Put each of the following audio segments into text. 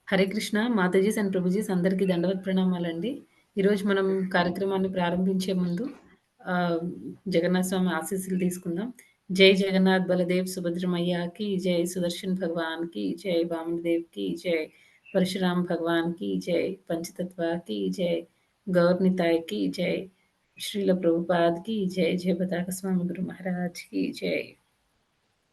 Hare Krishna Matajis and prabhujis అందరికీ దండవత్ ప్రణామాలండి. ఈరోజు మనం కార్యక్రమాన్ని ప్రారంభించే ముందు ఆహ్, జగన్నాథ స్వామి ఆశీస్సులు తీసుకుందాం. జై జగన్నాథ్ బలదేవ్ సుభద్రమయ్యాకి జై, సుదర్శన్ భగవాన్‌కి జై, వామనదేవ్‌కి జై, పరశురామ్ భగవాన్‌కి జై, పంచతత్వాకి జై, గౌర్నితాయ్‌కి జై, శ్రీల ప్రభుపాద్‌కి జై, జయ పతాక స్వామి గురు మహారాజ్‌కి జై.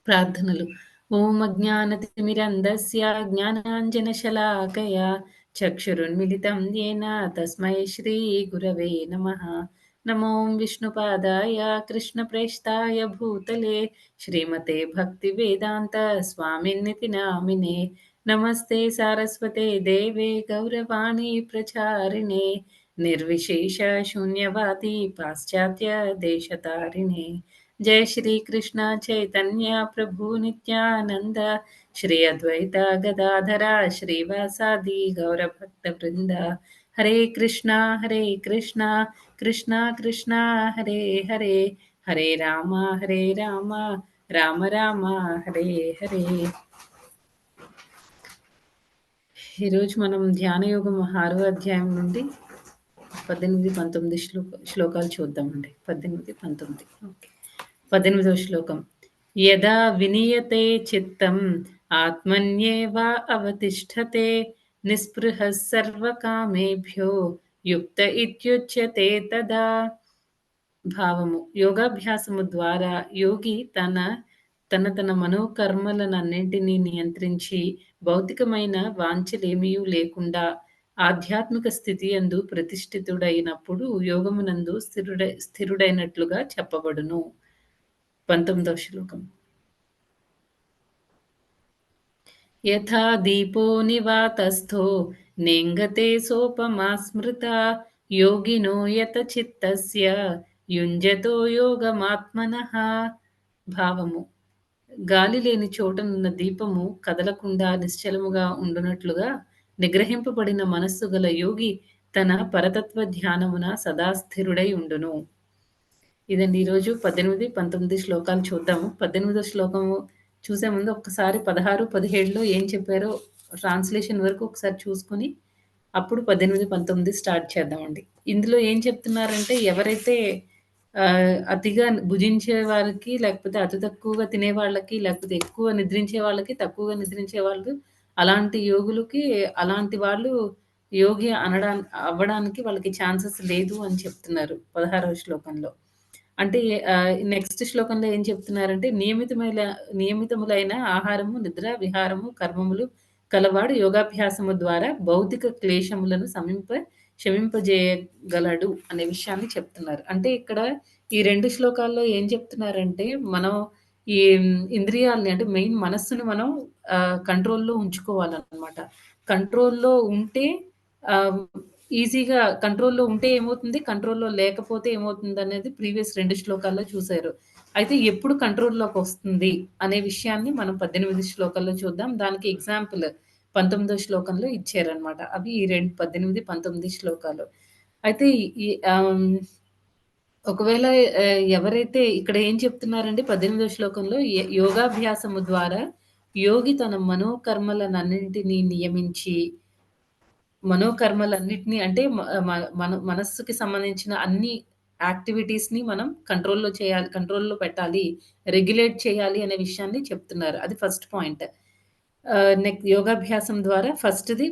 ప్రార్థనలు. ఓం అజ్ఞానతిమిరంధస్య జ్ఞానాంజనశలాకయా చక్షురున్మిలితం యేన తస్మై శ్రీగురవే నమః. నమో విష్ణుపాదాయ కృష్ణప్రేష్ఠాయ భూతలే శ్రీమతే భక్తివేదాంత స్వామిన్నితి నామినే. నమస్తే సారస్వతే దేవే గౌరవాణి ప్రచారిణే నిర్విశేష శూన్యవాది పాశ్చాత్య దేశతారిణే. जय श्री कृष्ण चैतन्य प्रभु नित्यानंद श्री अद्वैत गदाधरा श्रीवासादि गौरभक्त वृंद. हरे कृष्णा कृष्णा कृष्णा हरे हरे, हरे राम राम राम हरे हरे. ఈరోజు మనం ధ్యాన యోగం 6వ అధ్యాయం నుండి 18, 19 శ్లోకాలు చూద్దామండి. 18, 19. ఓకే. 18వ శ్లోకం. యదా వినియతే చిత్తం ఆత్మన్యేవ అవతిష్ఠతే నిస్పృహः సర్వకామేభ్యో యుక్త ఇత్యుచ్యతే తదా. భావము. యోగాభ్యాసము ద్వారా యోగి తన తన మనోకర్మలనన్నింటినీ నియంత్రించి భౌతికమైన వాంఛలేమియూ లేకుండా ఆధ్యాత్మిక స్థితియందు ప్రతిష్ఠితుడైనప్పుడు యోగమునందు స్థిరుడైనట్లుగా చెప్పబడును. 19వ శ్లోకం. యథా దీపో నివాతస్థో నేంగతే సోపమా స్మృతా యోగినో యత చిత్తస్య యుంజతో యోగమాత్మనః. భావము. గాలి లేని చోటనున్న దీపము కదలకుండా నిశ్చలముగా ఉండునట్లుగా నిగ్రహింపబడిన మనస్సు గల యోగి తన పరతత్వ ధ్యానమున సదా స్థిరుడై ఉండును. ఇదండి ఈరోజు 18, 19 శ్లోకాలు చూద్దాము. 18వ శ్లోకము చూసే ముందు ఒక్కసారి 16, 17లో ఏం చెప్పారో ట్రాన్స్‌లేషన్ వరకు ఒకసారి చూసుకొని, అప్పుడు 18, 19 స్టార్ట్ చేద్దామండి. ఇందులో ఏం చెప్తున్నారంటే ఎవరైతే అతిగా భుజించే వారికి, లేకపోతే అతి తక్కువగా తినే వాళ్ళకి, లేకపోతే ఎక్కువ నిద్రించే వాళ్ళకి, తక్కువగా నిద్రించే వాళ్ళు, అలాంటి యోగులకి, అలాంటి వాళ్ళు యోగి అవ్వడానికి వాళ్ళకి ఛాన్సెస్ లేదు అని చెప్తున్నారు 16వ శ్లోకంలో. అంటే నెక్స్ట్ శ్లోకంలో ఏం చెప్తున్నారంటే నియమితములైన ఆహారము, నిద్ర, విహారము, కర్మములు కలవాడు యోగాభ్యాసము ద్వారా భౌతిక క్లేశములను శమింపజేయగలడు అనే విషయాన్ని చెప్తున్నారు. అంటే ఇక్కడ ఈ 2 శ్లోకాల్లో ఏం చెప్తున్నారంటే, మనం ఈ ఇంద్రియాల్ని అంటే మెయిన్ మనస్సుని మనం కంట్రోల్‌లో ఉంచుకోవాలనమాట. కంట్రోల్‌లో ఉంటే ఆహ్, ఈజీగా కంట్రోల్‌లో ఉంటే ఏమవుతుంది, కంట్రోల్‌లో లేకపోతే ఏమవుతుందనేది ప్రీవియస్ 2 శ్లోకాల్లో చూసారు. అయితే ఎప్పుడు కంట్రోల్‌లోకొస్తుంది అనే విషయాన్ని మనం 18 శ్లోకాల్లో చూద్దాం. దానికి ఎగ్జాంపుల్ 19వ శ్లోకంలో ఇచ్చారనమాట. అవి ఈ 18, 19 శ్లోకాలు. అయితే ఈ ఒకవేళ ఎవరైతే ఇక్కడ ఏం చెప్తున్నారంటే 18వ శ్లోకంలో యోగాభ్యాసము ద్వారా యోగి తన మనోకర్మలనన్నింటినీ నియమించి మనోకర్మలన్నిటిని అంటే మ మ మన మనస్సుకి సంబంధించిన అన్ని యాక్టివిటీస్‌ని మనం కంట్రోల్‌లో పెట్టాలి, రెగ్యులేట్ చేయాలి అనే విషయాన్ని చెప్తున్నారు. అది ఫస్ట్ పాయింట్. యోగాభ్యాసం ద్వారా ఫస్ట్‌ది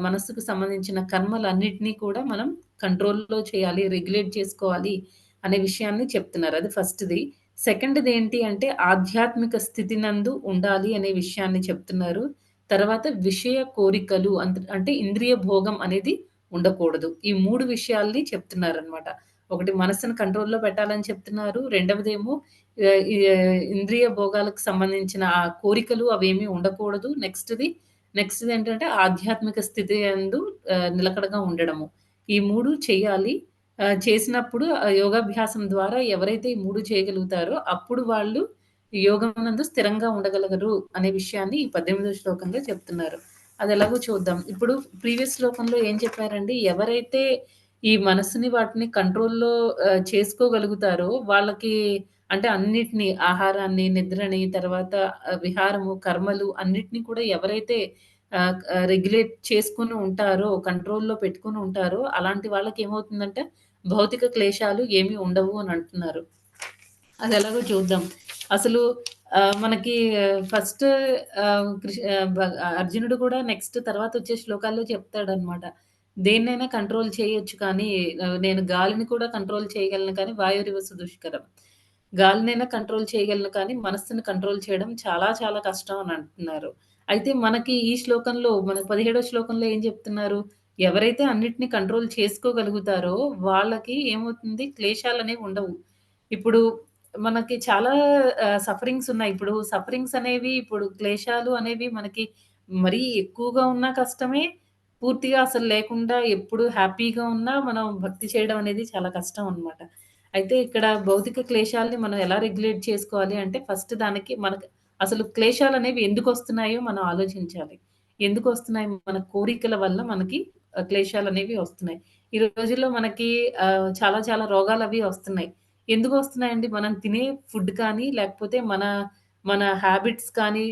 మనస్సుకు సంబంధించిన కర్మలన్నిటిని కూడా మనం కంట్రోల్‌లో చేయాలి, రెగ్యులేట్ చేసుకోవాలి అనే విషయాన్ని చెప్తున్నారు. అది ఫస్ట్‌ది. సెకండ్‌ది ఏంటి అంటే ఆధ్యాత్మిక స్థితి నందు ఉండాలి అనే విషయాన్ని చెప్తున్నారు. తర్వాత విషయ కోరికలు అంటే ఇంద్రియ భోగం అనేది ఉండకూడదు. ఈ 3 విషయాల్ని చెప్తున్నారనమాట. ఒకటి మనస్సుని కంట్రోల్‌లో పెట్టాలని చెప్తున్నారు. రెండవదేమో ఇంద్రియ భోగాలకు సంబంధించిన ఆ కోరికలు అవేమీ ఉండకూడదు. నెక్స్ట్‌దేంటంటే ఆధ్యాత్మిక స్థితి యందు నిలకడగా ఉండడము. ఈ 3 చేయాలి. చేసినప్పుడు యోగాభ్యాసం ద్వారా ఎవరైతే ఈ 3 చేయగలుగుతారో అప్పుడు వాళ్ళు యోగమునందు స్థిరంగా ఉండగలగరు అనే విషయాన్ని ఈ 18వ శ్లోకంలో చెప్తున్నారు. అదెలాగో చూద్దాం. ఇప్పుడు ప్రీవియస్ శ్లోకంలో ఏం చెప్పారండి? ఎవరైతే ఈ మనస్సుని వాటిని కంట్రోల్‌లో చేసుకోగలుగుతారో వాళ్ళకి అంటే అన్నిటిని ఆహారాన్ని, నిద్రని, తర్వాత విహారము, కర్మలు అన్నిటిని కూడా ఎవరైతే రెగ్యులేట్ చేసుకొని ఉంటారో, కంట్రోల్‌లో పెట్టుకొని ఉంటారో, అలాంటి వాళ్ళకేమవుతుందంటే, భౌతిక క్లేశాలు ఏమి ఉండవు అని అంటున్నారు. అదెలాగో చూద్దాం. అసలు మనకి ఫస్ట్ అర్జునుడు కూడా నెక్స్ట్ తర్వాతొచ్చే శ్లోకాల్లో చెప్తాడనమాట. దేన్నైనా కంట్రోల్ చేయొచ్చు కానీ నేను గాలిని కూడా కంట్రోల్ చేయగలను కానీ వాయురివ సుదుష్కరం. గాలినైనా కంట్రోల్ చేయగలను కానీ మనస్సుని కంట్రోల్ చేయడం చాలా చాలా కష్టం అని అంటున్నారు. అయితే మనకి ఈ శ్లోకంలో మనకు 17వ శ్లోకంలో ఏం చెప్తున్నారు? ఎవరైతే అన్నిటిని కంట్రోల్ చేసుకోగలుగుతారో వాళ్ళకి ఏమవుతుంది క్లేశాలనేవి ఉండవు. ఇప్పుడు మనకి చాలా సఫరింగ్స్ ఉన్నాయి. ఇప్పుడు సఫరింగ్స్ అనేవి ఇప్పుడు క్లేశాలు అనేవి మనకి మరీ ఎక్కువగా ఉన్నా కష్టమే. పూర్తిగా అసలు లేకుండా ఎప్పుడు హ్యాపీగా ఉన్నా మనం భక్తి చేయడం అనేది చాలా కష్టం అన్నమాట. అయితే ఇక్కడ భౌతిక క్లేశాల్ని మనం ఎలా రెగ్యులేట్ చేసుకోవాలి అంటే ఫస్ట్ దానికి మనకు అసలు క్లేశాలనేవి ఎందుకొస్తున్నాయో మనం ఆలోచించాలి. ఎందుకొస్తున్నాయి? మన కోరికల వల్ల మనకి క్లేశాలనేవి వస్తున్నాయి. ఈ రోజుల్లో మనకి చాలా చాలా రోగాలవి వస్తున్నాయి. ఎందుకొస్తున్నాయండి? మనం తినే ఫుడ్ కానీ, లేకపోతే మన మన హాబిట్స్ కానీ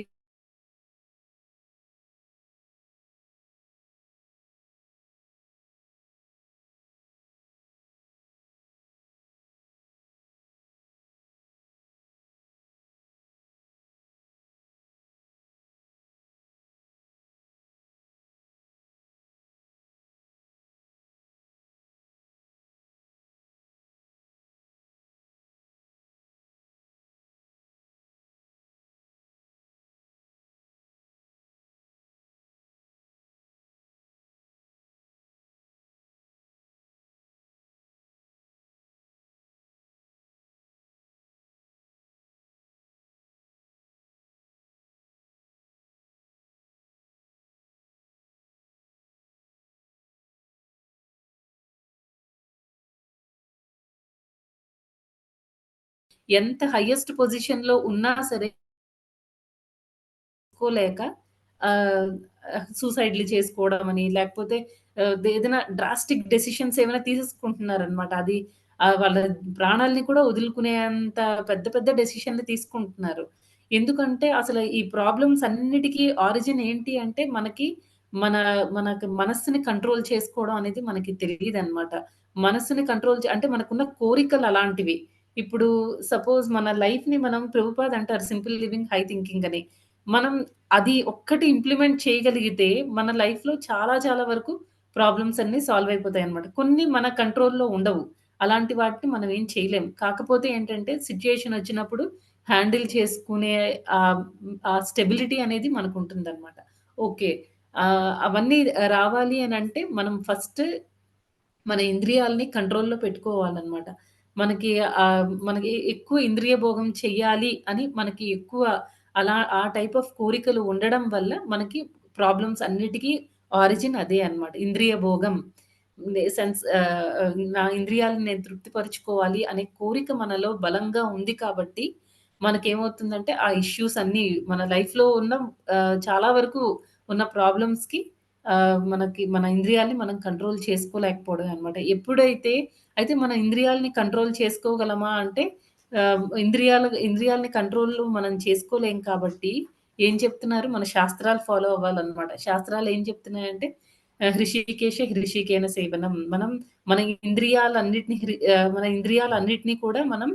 ఎంత హైయెస్ట్ పొజిషన్‌లో ఉన్నా సరే చేసుకోలేక ఆహ్, సూసైడ్‌లు చేసుకోవడమని, లేకపోతే ఏదైనా డ్రాస్టిక్ డెసిషన్స్ ఏమైనా తీసేసుకుంటున్నారనమాట. అది వాళ్ళ ప్రాణాల్ని కూడా వదులుకునేంత పెద్ద పెద్ద డెసిషన్‌లు తీసుకుంటున్నారు. ఎందుకంటే అసలు ఈ ప్రాబ్లమ్స్ అన్నిటికి ఆరిజిన్ ఏంటి అంటే మన మనకి మనస్సుని కంట్రోల్ చేసుకోవడం అనేది మనకి తెలీదనమాట. మనస్సుని కంట్రోల్ అంటే మనకున్న కోరికలు అలాంటివి. ఇప్పుడు సపోజ్ మన లైఫ్‌ని మనం ప్రభుపాద్ అంటారు సింపుల్ లివింగ్ హై థింకింగ్ అని. మనం అది ఒక్కటి ఇంప్లిమెంట్ చేయగలిగితే మన లైఫ్‌లో చాలా చాలా వరకు ప్రాబ్లమ్స్ అన్నీ సాల్వ్ అయిపోతాయన్నమాట. కొన్ని మన కంట్రోల్‌లో ఉండవు. అలాంటి వాటిని మనం ఏం చేయలేం. కాకపోతే ఏంటంటే సిట్యుయేషన్ వచ్చినప్పుడు హ్యాండిల్ చేసుకునే ఆ స్టెబిలిటీ అనేది మనకుంటుందన్నమాట. ఓకే. అవన్నీ రావాలి అనంటే మనం ఫస్ట్ మన ఇంద్రియాల్ని కంట్రోల్‌లో పెట్టుకోవాలనమాట. మనకి ఎక్కువ ఇంద్రియ భోగం చెయ్యాలి అని మనకి ఎక్కువ ఆ టైప్ ఆఫ్ కోరికలు ఉండడం వల్ల మనకి ప్రాబ్లమ్స్ అన్నిటికి ఆరిజిన్ అదే అన్నమాట. ఇంద్రియ భోగం. నా ఇంద్రియాలను నేను తృప్తిపరుచుకోవాలి అనే కోరిక మనలో బలంగా ఉంది కాబట్టి, మనకేమవుతుందంటే ఆ ఇష్యూస్ అన్నీ మన లైఫ్‌లో ఉన్న చాలా వరకు ఉన్న ప్రాబ్లమ్స్‌కి మన ఇంద్రియాల్ని మనం కంట్రోల్ చేసుకోలేకపోవడమే అన్నమాట. అయితే మన ఇంద్రియాలని కంట్రోల్ చేసుకోగలమా అంటే ఇంద్రియాలని కంట్రోల్‌లో మనం చేసుకోలేం కాబట్టి ఏం చెప్తున్నారు? మన శాస్త్రాలు ఫాలో అవ్వాలన్నమాట. శాస్త్రాలు ఏం చెప్తున్నాయంటే హృషికేశ హృషికేన సేవనం. మన మన ఇంద్రియాలన్నిటిని కూడా మనం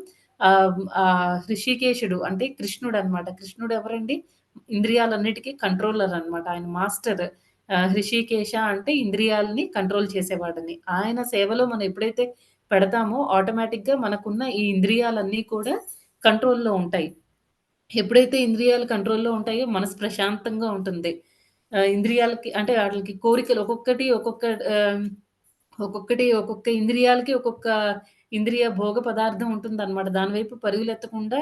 హృషికేశుడు అంటే కృష్ణుడన్నమాట. కృష్ణుడు ఎవరండి? ఇంద్రియాలన్నిటికి కంట్రోలర్ అన్నమాట. ఆయన మాస్టర్. హృషికేశ అంటే ఇంద్రియాలని కంట్రోల్ చేసేవాడని. ఆయన సేవలో మనం ఎప్పుడైతే పెడతామో ఆటోమేటిక్‌గా మనకున్న ఈ ఇంద్రియాలన్నీ కూడా కంట్రోల్‌లో ఉంటాయి. ఎప్పుడైతే ఇంద్రియాలు కంట్రోల్‌లో ఉంటాయో మనసు ప్రశాంతంగా ఉంటుంది. ఇంద్రియాలకి అంటే ఆటిలకి కోరికలు ఆహ్, ఒక్కొక్క ఇంద్రియాలకి ఒక్కొక్క ఇంద్రియ భోగ పదార్థం ఉంటుందన్నమాట. దాని వైపు పరుగులెత్తకుండా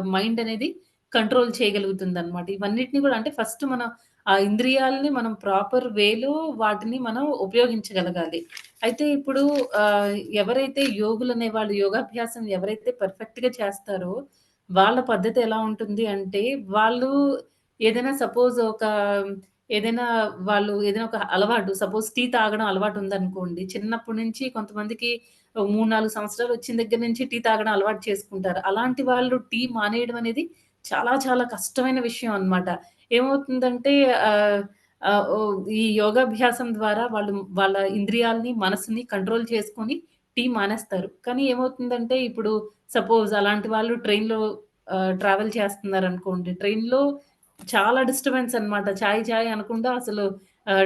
మైండ్ అనేది కంట్రోల్ చేయగలుగుతుందన్నమాట. ఇవన్నిటిని కూడా అంటే ఫస్ట్ మనం ఆ ఇంద్రియాలని మనం ప్రాపర్ వేలో వాటిని మనం ఉపయోగించగలగాలి. అయితే ఇప్పుడు ఆహ్, ఎవరైతే యోగులనే వాళ్ళు యోగాభ్యాసం ఎవరైతే పర్ఫెక్ట్‌గా చేస్తారో వాళ్ళ పద్ధతి ఎలా ఉంటుంది అంటే, వాళ్ళు ఏదైనా సపోజ్ ఏదైనా ఏదైనా ఒక అలవాటు సపోజ్ టీ తాగడం అలవాటుందనుకోండి. చిన్నప్పటి నుంచి కొంతమందికి 3, 4 సంవత్సరాలు వచ్చిన దగ్గర నుంచి టీ తాగడం అలవాటు చేసుకుంటారు. అలాంటి వాళ్ళు టీ మానేయడం అనేది చాలా చాలా కష్టమైన విషయం అన్నమాట. ఏమవుతుందంటే ఆహ్, ఈ యోగాభ్యాసం ద్వారా వాళ్ళ ఇంద్రియాలని, మనసుని కంట్రోల్ చేసుకొని టీ మానేస్తారు. కానీ ఏమవుతుందంటే ఇప్పుడు సపోజ్ అలాంటి వాళ్ళు ట్రైన్‌లో ట్రావెల్ చేస్తున్నారనుకోండి. ట్రైన్‌లో చాలా డిస్టర్బెన్స్ అన్నమాట. చాయ్ చాయ్ అనకుండా అసలు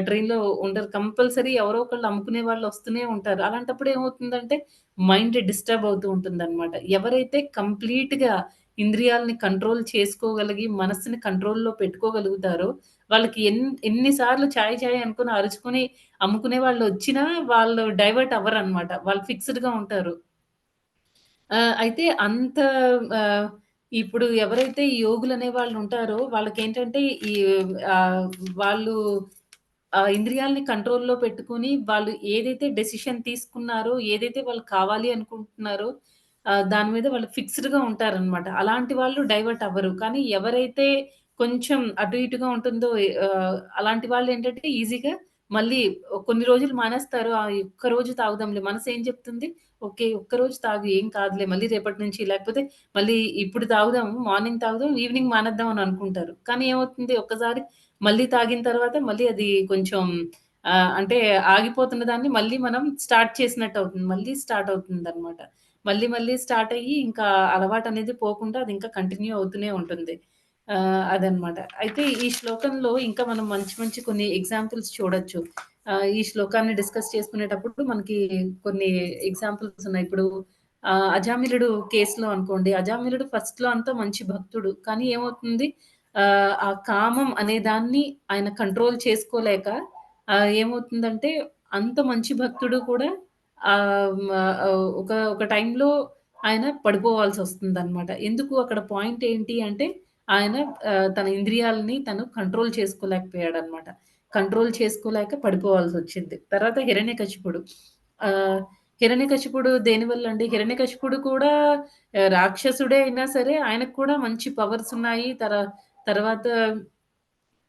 ట్రైన్‌లో ఉండరు. కంపల్సరీ ఎవరో ఒకళ్ళు అమ్ముకునే వాళ్ళు వస్తూనే ఉంటారు. అలాంటప్పుడు ఏమవుతుందంటే మైండ్ డిస్టర్బ్ అవుతూ ఉంటుందన్నమాట. ఎవరైతే కంప్లీట్‌గా ఇంద్రియాలని కంట్రోల్ చేసుకోగలిగి, మనసుని కంట్రోల్‌లో పెట్టుకోగలుగుతారో వాళ్ళకి ఎన్ని సార్లు చాయ్ చాయ్ అనుకుని అరుచుకొని అమ్ముకునే వాళ్ళొచ్చినా వాళ్ళు డైవర్ట్ అవ్వరనమాట. వాళ్ళు ఫిక్స్‌డ్‌గా ఉంటారు. అయితే అంత ఆహ్, ఇప్పుడు ఎవరైతే ఈ యోగులనే వాళ్ళుంటారో వాళ్ళకేంటంటే ఈ ఆహ్, వాళ్ళు ఇంద్రియాలని కంట్రోల్‌లో పెట్టుకొని వాళ్ళు ఏదైతే డెసిషన్ తీసుకున్నారో, ఏదైతే వాళ్ళు కావాలి అనుకుంటున్నారో దాని మీద వాళ్ళు ఫిక్స్‌డ్‌గా ఉంటారనమాట. అలాంటి వాళ్ళు డైవర్ట్ అవ్వరు. కానీ ఎవరైతే కొంచెం అటు ఇటుగా ఉంటుందో అలాంటి వాళ్ళేంటంటే ఈజీగా మళ్ళీ కొన్ని రోజులు మానేస్తారు. ఈ ఒక్క రోజు తాగుదాంలే మనసేం చెప్తుంది? ఓకే. ఒక్కరోజు తాగు ఏం కాదులే మళ్ళీ రేపటి నుంచి లేకపోతే మళ్ళీ ఇప్పుడు తాగుదాము, మార్నింగ్ తాగుదాం, ఈవినింగ్ మానేద్దాం అని అనుకుంటారు. కానీ ఏమవుతుంది ఒక్కసారి మళ్ళీ తాగిన తర్వాత మళ్ళీ అది కొంచెం అంటే ఆగిపోతున్న దాన్ని మళ్ళీ మనం స్టార్ట్ చేసినట్టు అవుతుంది. మళ్ళీ స్టార్ట్ అవుతుందనమాట. మళ్ళీ మళ్ళీ స్టార్ట్ అయ్యి ఇంకా అలవాటనేది పోకుండా అది ఇంకా కంటిన్యూ అవుతూనే ఉంటుంది. అదనమాట. అయితే ఈ శ్లోకంలో ఇంకా మనం మంచి మంచి కొన్ని ఎగ్జాంపుల్స్ చూడొచ్చు. ఈ శ్లోకాన్ని డిస్కస్ చేసుకునేటప్పుడు మనకి కొన్ని ఎగ్జాంపుల్స్ ఉన్నాయి. ఇప్పుడు అజామిలుడు కేస్‌లో అనుకోండి. అజామిలుడు ఫస్ట్‌లో అంతా మంచి భక్తుడు. కానీ ఏమవుతుంది ఆ కామం అనే దాన్ని ఆయన కంట్రోల్ చేసుకోలేక ఏమవుతుందంటే అంత మంచి భక్తుడు కూడా ఆహ్, మ ఒక టైంలో ఆయన పడిపోవాల్సొస్తుందనమాట. ఎందుకు అక్కడ పాయింట్ ఏంటి అంటే ఆయన తన ఇంద్రియాలని తను కంట్రోల్ చేసుకోలేకపోయాడనమాట. కంట్రోల్ చేసుకోలేక పడిపోవాల్సొచ్చింది. తర్వాత హిరణ్యకశిపుడు. ఆహ్, హిరణ్యకశిపుడు దేనివల్లండి? హిరణ్యకశిపుడు కూడా రాక్షసుడే అయినా సరే ఆయనకు కూడా మంచి పవర్స్ ఉన్నాయి. తర్వాత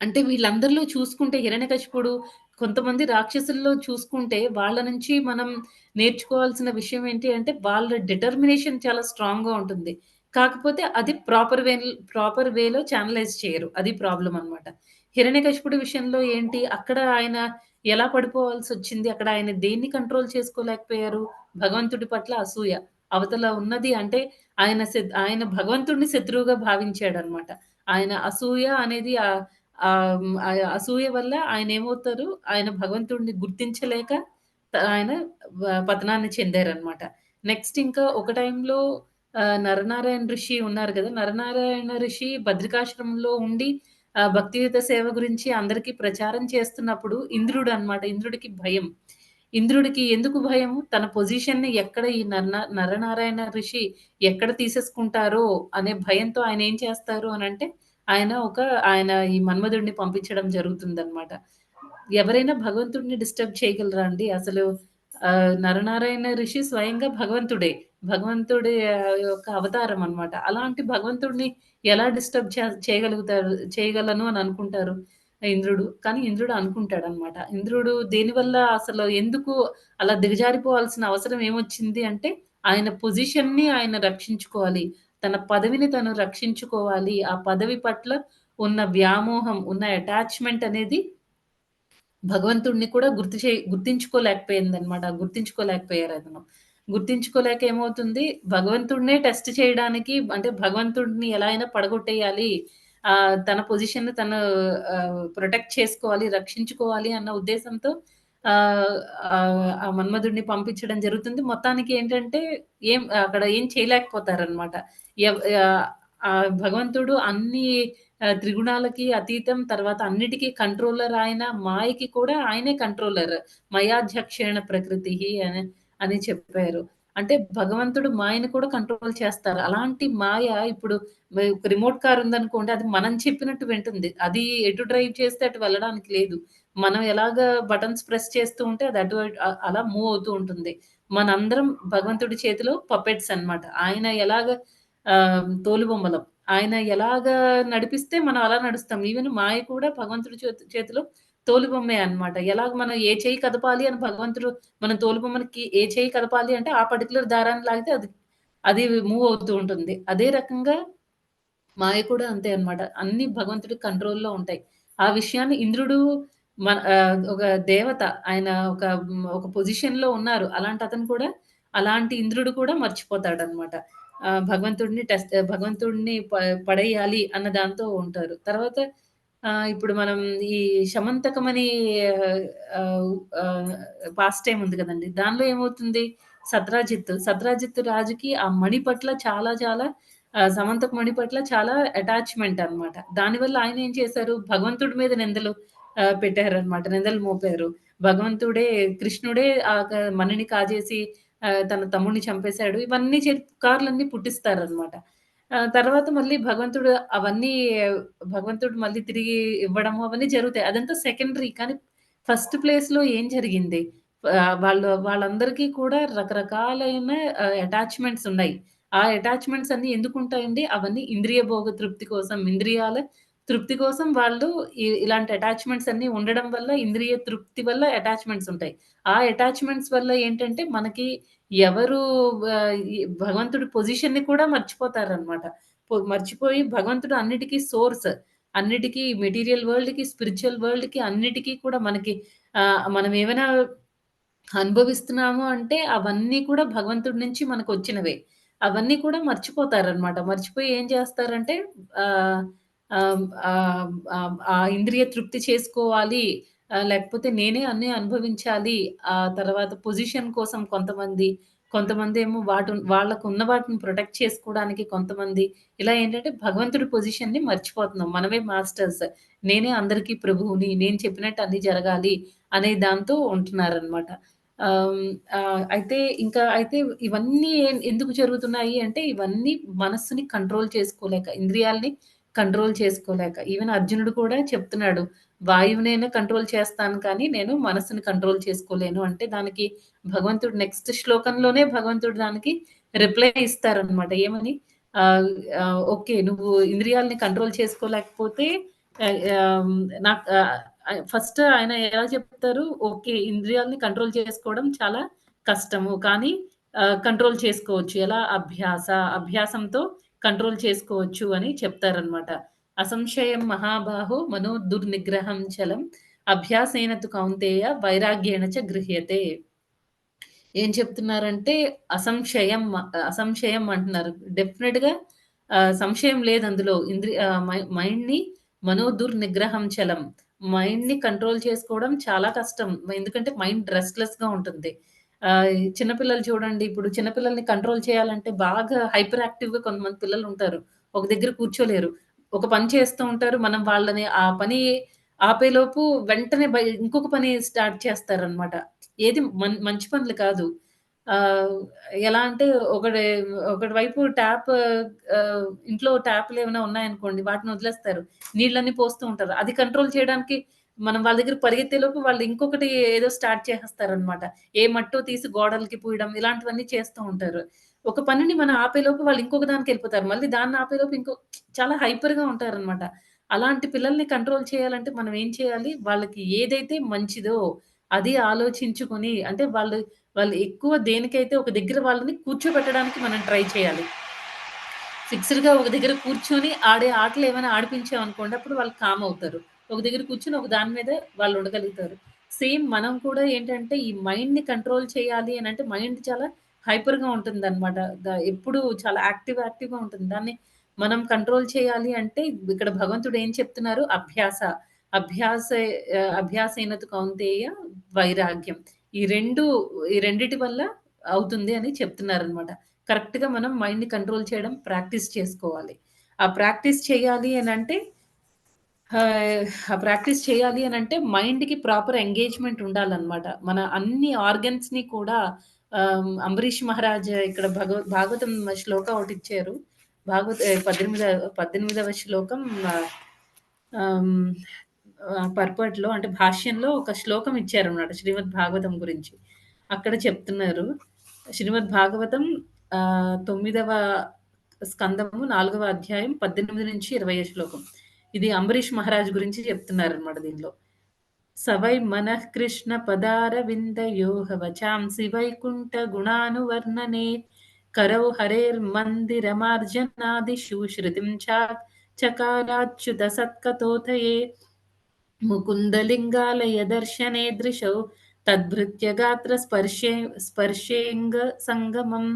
అంటే వీళ్ళందరిలో చూసుకుంటే హిరణ్యకశిపుడు కొంతమంది రాక్షసుల్లో చూసుకుంటే వాళ్ళ నుంచి మనం నేర్చుకోవాల్సిన విషయం ఏంటి అంటే వాళ్ళ డిటర్మినేషన్ చాలా స్ట్రాంగ్‌గా ఉంటుంది. కాకపోతే అది ప్రాపర్ వేలో చానలైజ్ చేయరు. అది ప్రాబ్లమ్ అన్నమాట. హిరణ్యకశిపుడి విషయంలో ఏంటి అక్కడ ఆయన ఎలా పడిపోవాల్సొచ్చింది? అక్కడ ఆయన దేన్ని కంట్రోల్ చేసుకోలేకపోయారు? భగవంతుడి పట్ల అసూయ. అవతల ఉన్నది అంటే ఆయన భగవంతుడిని శత్రువుగా భావించాడన్నమాట. ఆయన అసూయ అనేది అసూయ వల్ల ఆయనేమవుతారు, ఆయన భగవంతుడిని గుర్తించలేక ఆయన పతనాన్ని చెందారనమాట. నెక్స్ట్ ఇంకా ఒక టైంలో నరనారాయణ ఋషి ఉన్నారు గదా! నరనారాయణ ఋషి బద్రికాశ్రమంలో ఉండి భక్తియుత సేవ గురించి అందరికి ప్రచారం చేస్తున్నప్పుడు ఇంద్రుడనమాట. ఇంద్రుడికి భయం. ఇంద్రుడికి ఎందుకు భయము? తన పొజిషన్‌ని ఎక్కడ ఈ నరనారాయణ ఋషి ఎక్కడ తీసేసుకుంటారో అనే భయంతో ఆయనేం చేస్తారు అనంటే ఆయన ఈ మన్మధుడిని పంపించడం జరుగుతుందనమాట. ఎవరైనా భగవంతుడిని డిస్టర్బ్ చేయగలరా అండి? అసలు నరనారాయణ ఋషి స్వయంగా భగవంతుడే. భగవంతుడి యొక్క అవతారం అన్నమాట. అలాంటి భగవంతుడిని ఎలా డిస్టర్బ్ చేయగలను అని అనుకుంటారు ఇంద్రుడు. కానీ ఇంద్రుడు అనుకుంటాడన్నమాట. ఇంద్రుడు దేనివల్ల అసలు ఎందుకు అలా దిగజారిపోవాల్సిన అవసరం ఏమొచ్చింది అంటే, ఆయన పొజిషన్‌ని ఆయన రక్షించుకోవాలి. తన పదవిని తను రక్షించుకోవాలి. ఆ పదవి పట్ల ఉన్న వ్యామోహం, ఉన్న అటాచ్‌మెంట్ అనేది భగవంతుడిని కూడా గుర్తించుకోలేకపోయిందనమాట. గుర్తించుకోలేకపోయారతను. గుర్తించుకోలేక ఏమవుతుంది, భగవంతుడినే టెస్ట్ చేయడానికి అంటే భగవంతుడిని ఎలా అయినా పడగొట్టేయాలి. తన పొజిషన్‌ని తను ప్రొటెక్ట్ చేసుకోవాలి, రక్షించుకోవాలి అన్న ఉద్దేశంతో ఆహ్, ఆ మన్మధుడిని పంపించడం జరుగుతుంది. మొత్తానికి ఏంటంటే అక్కడ ఏం చేయలేకపోతారనమాట. భగవంతుడు అన్ని త్రిగుణాలకి అతీతం. తర్వాత అన్నిటికి కంట్రోలర్ ఆయన. మాయకి కూడా ఆయనే కంట్రోలర్. మయాధ్యక్షేణ ప్రకృతిః అని చెప్పారు. అంటే భగవంతుడు మాయను కూడా కంట్రోల్ చేస్తారు. అలాంటి మాయ ఇప్పుడు ఒక రిమోట్ కార్ ఉందనుకోండి. అది మనం చెప్పినట్టు వింటుంది. అది ఎటు డ్రైవ్ చేస్తే అటు వెళ్ళడానికి లేదు. మనం ఎలాగా బటన్స్ ప్రెస్ చేస్తూ ఉంటే అది అటు అలా మూవ్ అవుతూ ఉంటుంది. మనందరం భగవంతుడి చేతిలో పపెట్స్ అన్నమాట. ఆయన ఎలాగ తోలుబొమ్మలం. ఆయన ఎలాగా నడిపిస్తే మనం అలా నడుస్తాం. ఈవెన్ మాయ కూడా భగవంతుడి చేతిలో తోలుబొమ్మే అన్నమాట. ఎలాగ మనం ఏ చెయ్యి కదపాలి అని భగవంతుడు మన తోలుబొమ్మలకి ఏ చెయ్యి కదపాలి అంటే ఆ పర్టిక్యులర్ దారాన్ని లాగితే అది మూవ్ అవుతూ ఉంటుంది. అదే రకంగా మాయ కూడా అంతే అన్నమాట. అన్నీ భగవంతుడి కంట్రోల్‌లో ఉంటాయి. ఆ విషయాన్ని ఇంద్రుడు ఒక దేవత. ఆయన ఒక పొజిషన్‌లో ఉన్నారు. అలాంటి అతను కూడా అలాంటి ఇంద్రుడు కూడా మర్చిపోతాడనమాట. భగవంతుడిని పడేయాలి అన్న దాంతో ఉంటారు. తర్వాత ఇప్పుడు మనం ఈ శమంతకమని ఆహ్, ఆహ్, పాస్ట్ టైమ్ ఉంది కదండీ! దానిలో ఏమవుతుంది? సత్రాజిత్ రాజుకి ఆ మణి పట్ల చాలా చాలా సమంతకు మణి పట్ల చాలా అటాచ్‌మెంట్ అన్నమాట. దానివల్ల ఆయన ఏం చేశారు? భగవంతుడి మీద నిందలు పెట్టారన్నమాట. నిందలు మోపారు. భగవంతుడే కృష్ణుడే మణిని కాజేసి తన తమ్ముడిని చంపేసాడు. ఇవన్నీ పుకార్లన్నీ పుట్టిస్తారన్నమాట. తర్వాత మళ్ళీ భగవంతుడు మళ్ళీ తిరిగి ఇవ్వడము అవన్నీ జరుగుతాయి. అదంతా సెకండరీ. కానీ ఫస్ట్ ప్లేస్‌లో ఏం జరిగింది? వాళ్ళందరికీ కూడా రకరకాలైన అటాచ్‌మెంట్స్ ఉన్నాయి. ఆ అటాచ్‌మెంట్స్ అన్నీ ఎందుకుంటాయండి? అవన్నీ ఇంద్రియ భోగ తృప్తి కోసం, ఇంద్రియాల తృప్తి కోసం వాళ్ళు ఇలాంటి అటాచ్‌మెంట్స్ అన్నీ ఉండడం వల్ల ఇంద్రియ తృప్తి వల్ల అటాచ్‌మెంట్స్ ఉంటాయి. ఆ అటాచ్‌మెంట్స్ వల్ల ఏంటంటే మనకి ఎవరు ఈ భగవంతుడి పొజిషన్‌ని కూడా మర్చిపోతారనమాట. మర్చిపోయి భగవంతుడు అన్నిటికి సోర్స్. అన్నిటికి మెటీరియల్ వరల్డ్‌కి, స్పిరిచ్యువల్ వరల్డ్‌కి అన్నిటికి కూడా మనకి మనం ఏమైనా అనుభవిస్తున్నాము అంటే అవన్నీ కూడా భగవంతుడి నుంచి మనకొచ్చినవే. అవన్నీ కూడా మర్చిపోతారనమాట. మర్చిపోయి ఏం చేస్తారంటే ఆహ్, ఆహ్, ఆహ్, ఆహ్, ఆ ఇంద్రియ తృప్తి చేసుకోవాలి. లేకపోతే నేనే అన్నీ అనుభవించాలి. తర్వాత పొజిషన్ కోసం కొంతమందేమో వాళ్ళకున్న వాటిని ప్రొటెక్ట్ చేసుకోవడానికి కొంతమంది, ఇలా ఏంటంటే భగవంతుడి పొజిషన్‌ని మర్చిపోతున్నాం. మనమే మాస్టర్స్. నేనే అందరికీ ప్రభువుని. నేను చెప్పినట్టు అన్నీ జరగాలి అనే దాంతో ఉంటున్నారనమాట. ఆహ్, అయితే ఇవన్నీ ఎందుకు జరుగుతున్నాయి అంటే, ఇవన్నీ మనస్సుని కంట్రోల్ చేసుకోలేక, ఇంద్రియాల్ని కంట్రోల్ చేసుకోలేక. ఈవెన్ అర్జునుడు కూడా చెప్తున్నాడు. వాయువునైనా కంట్రోల్ చేస్తాను కానీ, నేను మనస్సుని కంట్రోల్ చేసుకోలేను అంటే, దానికి భగవంతుడు నెక్స్ట్ శ్లోకంలోనే భగవంతుడు దానికి రిప్లై ఇస్తారనమాట. ఏమని? ఆహ్, ఓకే. నువ్వు ఇంద్రియాల్ని కంట్రోల్ చేసుకోలేకపోతే ఆహ్, ఆహ్, నాకు ఫస్ట్ ఆయన ఎలా చెప్తారు? ఓకే. ఇంద్రియాల్ని కంట్రోల్ చేసుకోవడం చాలా కష్టము. కానీ కంట్రోల్ చేసుకోవచ్చు. ఎలా? అభ్యాసంతో కంట్రోల్ చేసుకోవచ్చు అని చెప్తారనమాట. అసంశయం మహాబాహో మనో దుర్నిగ్రహం చలం అభ్యాసేన తు కౌంతేయ వైరాగ్యేణ చ గృహ్యతే. ఏం చెప్తున్నారంటే అసంశయం అంటున్నారు. డెఫినిట్‌గా సంశయం లేదందులో. మైండ్‌ని మనోదుర్నిగ్రహం చలం. మైండ్‌ని కంట్రోల్ చేసుకోవడం చాలా కష్టం. ఎందుకంటే మైండ్ రెస్ట్‌లెస్‌గా ఉంటుంది. చిన్న పిల్లలు చూడండి, ఇప్పుడు చిన్న పిల్లల్ని కంట్రోల్ చేయాలంటే బాగా హైపర్ యాక్టివ్‌గా కొంతమంది పిల్లలుంటారు. ఒక దగ్గర కూర్చోలేరు. ఒక పని చేస్తూ ఉంటారు. మనం వాళ్ళని ఆ పని ఆపేలోపు వెంటనే ఇంకొక పని స్టార్ట్ చేస్తారనమాట. ఏది మంచి పనులు కాదు. ఆహ్, ఎలా అంటే ఒకటి వైపు ఇంట్లో ట్యాప్‌లేమైనా ఉన్నాయనుకోండి, వాటిని వదిలేస్తారు. నీళ్ళన్నీ పోస్తూ ఉంటారు. అది కంట్రోల్ చేయడానికి మనం వాళ్ళ దగ్గర పరిగెత్తేలోపు వాళ్ళు ఇంకొకటి ఏదో స్టార్ట్ చేసేస్తారనమాట. ఏ మట్టో తీసి గోడలకి పూయడం ఇలాంటివన్నీ చేస్తూ ఉంటారు. ఒక పనిని మనం ఆపేలోపు వాళ్ళు ఇంకొక దానికెళ్ళిపోతారు. మళ్ళీ దాన్ని ఆపేలోపు చాలా హైపర్‌గా ఉంటారనమాట. అలాంటి పిల్లల్ని కంట్రోల్ చేయాలంటే మనం ఏం చేయాలి? వాళ్ళకి ఏదైతే మంచిదో అది ఆలోచించుకొని అంటే వాళ్ళు ఎక్కువ దేనికైతే ఒక దగ్గర వాళ్ళని కూర్చోబెట్టడానికి మనం ట్రై చేయాలి. ఫిక్స్‌డ్‌గా ఒక దగ్గర కూర్చొని ఆడే ఆటలేమైనా ఆడిపించామనుకోండి, అప్పుడు వాళ్ళు కామ్ అవుతారు. ఒక దగ్గర కూర్చొని ఒక దాని మీద వాళ్ళు ఉండగలుగుతారు. సేమ్ మనం కూడా ఏంటంటే, ఈ మైండ్‌ని కంట్రోల్ చేయాలి అనంటే, మైండ్ చాలా హైపర్‌గా ఉంటుందనమాట. ఎప్పుడూ చాలా యాక్టివ్‌గా ఉంటుంది. దాన్ని మనం కంట్రోల్ చేయాలి అంటే, ఇక్కడ భగవంతుడు ఏం చెప్తున్నారు? అభ్యాసే అభ్యాసేనతు కౌంతేయ వైరాగ్యం. ఈ 2 ఈ రెండిటి వల్ల అవుతుంది అని చెప్తున్నారనమాట. కరెక్ట్‌గా మనం మైండ్‌ని కంట్రోల్ చేయడం ప్రాక్టీస్ చేసుకోవాలి. ఆ ప్రాక్టీస్ చేయాలి అనంటే ఆ ప్రాక్టీస్ చేయాలి అనంటే మైండ్‌కి ప్రాపర్ ఎంగేజ్‌మెంట్ ఉండాలనమాట. మన అన్ని ఆర్గన్స్‌ని కూడా 'అంబరీష్ మహారాజ్' ఇక్కడ భాగవతం శ్లోక ఒకటిచ్చారు. 18వ శ్లోకం ఆహ్, ఆహ్, పర్పట్‌లో అంటే భాష్యంలో ఒక శ్లోకం ఇచ్చారన్నమాట శ్రీమద్ భాగవతం గురించి. అక్కడ చెప్తున్నారు. శ్రీమద్ భాగవతం 9వ స్కందము 4వ అధ్యాయం 18-20 శ్లోకం. ఇది అంబరీష్ మహారాజ్ గురించి చెప్తున్నారన్నమాట దీనిలో. సవై మనః కృష్ణ పదారవిందయోః వచాంసి వైకుంఠ గుణానువర్ణనే కరౌ హరేర్మందిరమార్జనాదిషు శృతిం చకారాచ్యుత సత్కతోథయే ముకుందలింగాలయ దర్శనే దృశౌ తద్భృత్య గాత్ర స్పర్శేంగ సంగమం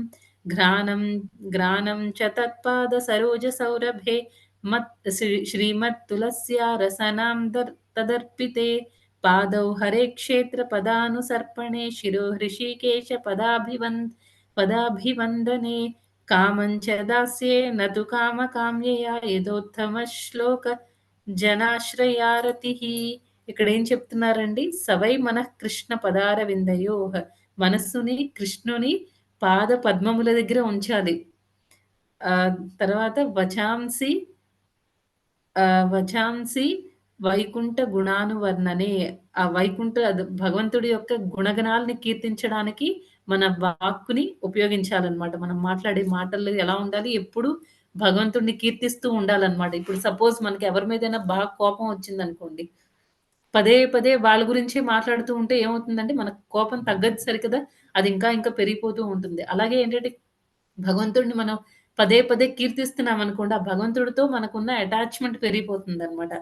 ఘ్రాణం ఘ్రాణం చ తత్పాద సరోజ సౌరభే శ్రీమత్తులస్యా రసనాం తదర్పితే పాదౌ హరే క్షేత్ర పదానుసర్పణే శిరో హృషీకేశ పదాభివందనే కామంచ దాస్యే నతు కామకామ్యయా యథోత్తమ శ్లోక జనాశ్రయారతి. ఇక్కడ ఏం చెప్తున్నారండి? సవై మనః కృష్ణ పదార విందయో, మనస్సుని కృష్ణుని పాద పద్మముల దగ్గర ఉంచాలి. తర్వాత వచాంసి వైకుంఠ గుణానువర్ణనే, ఆ వైకుంఠ భగవంతుడి యొక్క గుణగణాలని కీర్తించడానికి మన వాక్కుని ఉపయోగించాలన్నమాట. మనం మాట్లాడే మాటల్లో ఎలా ఉండాలి? ఎప్పుడు భగవంతుడిని కీర్తిస్తూ ఉండాలన్నమాట. ఇప్పుడు సపోజ్ మనకి ఎవరి మీదైనా బాగా కోపం వచ్చిందనుకోండి, పదే పదే వాళ్ళ గురించే మాట్లాడుతూ ఉంటే ఏమవుతుందంటే, మనకు కోపం తగ్గదు సరికదా! అది ఇంకా ఇంకా పెరిగిపోతూ ఉంటుంది. అలాగే ఏంటంటే, భగవంతుడిని మనం పదే పదే కీర్తిస్తున్నామనుకోండి, ఆ భగవంతుడితో మనకున్న అటాచ్‌మెంట్ పెరిగిపోతుందనమాట.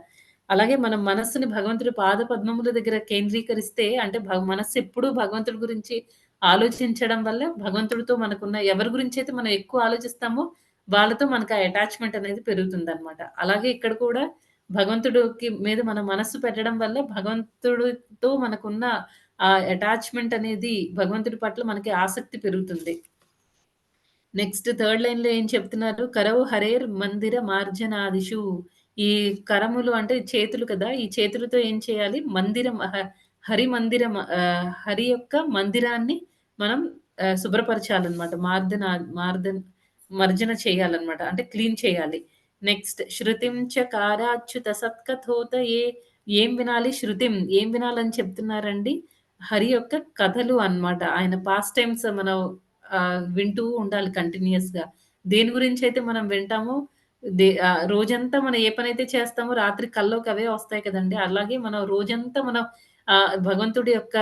అలాగే మనం మనస్సుని భగవంతుడి పాద పద్మముల దగ్గర కేంద్రీకరిస్తే, అంటే మనస్సు ఎప్పుడూ భగవంతుడి గురించి ఆలోచించడం వల్ల, భగవంతుడితో మనకున్న ఎవరి గురించైతే మనం ఎక్కువ ఆలోచిస్తామో, వాళ్ళతో మనకు ఆ అటాచ్‌మెంట్ అనేది పెరుగుతుందనమాట. అలాగే ఇక్కడ కూడా భగవంతుడికి మీద మన మనస్సు పెట్టడం వల్ల భగవంతుడితో మనకున్న ఆ అటాచ్‌మెంట్ అనేది భగవంతుడి పట్ల మనకి ఆసక్తి పెరుగుతుంది. నెక్స్ట్ థర్డ్ లైన్‌లో ఏం చెప్తున్నారు? కరౌ హరేర్ మందిర మార్జనాదిషు. ఈ కరములు అంటే చేతులు కదా! ఈ చేతులతో ఏం చేయాలి? హరి యొక్క మందిరాన్ని మనం శుభ్రపరచాలన్నమాట. మర్జన చేయాలన్నమాట. అంటే క్లీన్ చేయాలి. నెక్స్ట్ శృతిం చకారాచ్యుత సత్కథోతయే. ఏం వినాలి? శృతిం. ఏం వినాలని చెప్తున్నారండి? హరి యొక్క కథలు అన్నమాట. ఆయన పాస్ట్ టైమ్స్ మనం వింటూ ఉండాలి కంటిన్యూయస్‌గా. దేని గురించైతే మనం వింటామో, రోజంతా మనం ఏ పనైతే చేస్తామో రాత్రి కల్లోకి అవే వస్తాయి కదండీ! అలాగే మనం రోజంతా మనం భగవంతుడి యొక్క